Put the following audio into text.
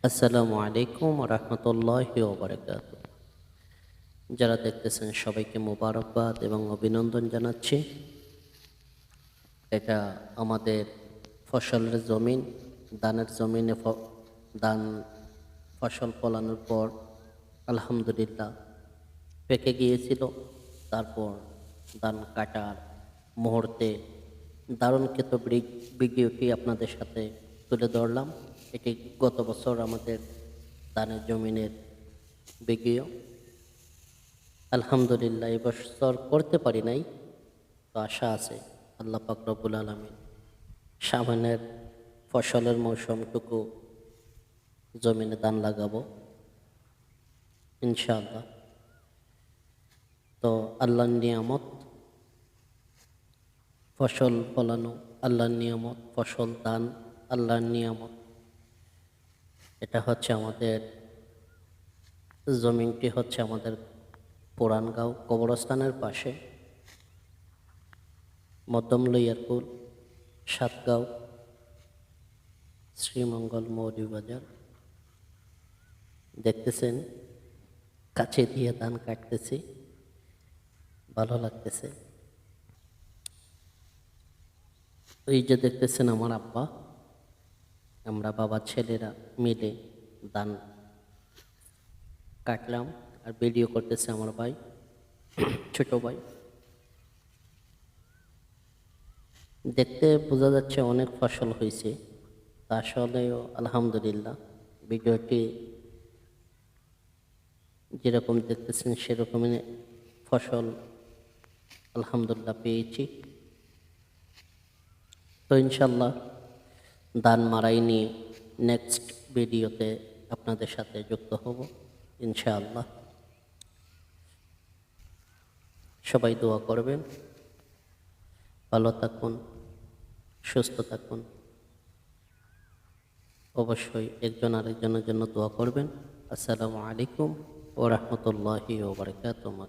আসসালামু আলাইকুম রহমতুল্লাহি ওয়া বারাকাতুহু। যারা দেখতেছেন সবাইকে মোবারকবাদ এবং অভিনন্দন জানাচ্ছি। এটা আমাদের ফসলের জমিন, ধানের জমিনে ধান ফসল ফলানোর পর আলহামদুলিল্লাহ পেকে গিয়েছিল। তারপর ধান কাটার মুহূর্তে দারুণকৃত ভিডিওটি আপনাদের সাথে তুলে ধরলাম। এটি গত বছর আমাদের ধানের জমিনের ভিডিও। আলহামদুলিল্লাহ এবছর করতে পারি নাই, তো আশা আছে আল্লাহ পাক রব্বুল আলামিন সামনের ফসলের মৌসুমটুকু জমিনে ধান লাগাবো ইনশাআল্লাহ। তো আল্লাহর নিয়ামত, ফসল ফলানো আল্লাহর নিয়ামত, ফসল দান আল্লাহর নিয়ামত। এটা হচ্ছে আমাদের জমিনটি হচ্ছে আমাদের পুরানগাঁও কবরস্থানের পাশে, মধ্যম লইয়ারপুর, সাতগাঁও, শ্রীমঙ্গল মৌলভীবাজার। দেখতেছেন কাছে দিয়ে ধান কাটতেছি, ভালো লাগতেছে। এই যে দেখতেছেন আমার আব্বা, আমরা বাবা ছেলেরা মিলে ধান কাটলাম, আর ভিডিও করতেছে আমার ভাই, ছোট ভাই। দেখতে বোঝা যাচ্ছে অনেক ফসল হয়েছে, তা আসলেও আলহামদুলিল্লাহ ভিডিওটি যেরকম দেখতেছেন সেরকমই ফসল আলহামদুলিল্লাহ পেয়েছি। তো ইনশাল্লাহ ধান মারাই নিয়ে নেক্সট ভিডিওতে আপনাদের সাথে যুক্ত হব ইনশাআল্লাহ। সবাই দোয়া করবেন, ভালো থাকুন, সুস্থ থাকুন। অবশ্যই একজন আরেকজনের জন্য দোয়া করবেন। আসসালামু আলাইকুম ওয়া রাহমাতুল্লাহি ওয়া বারাকাতুহু।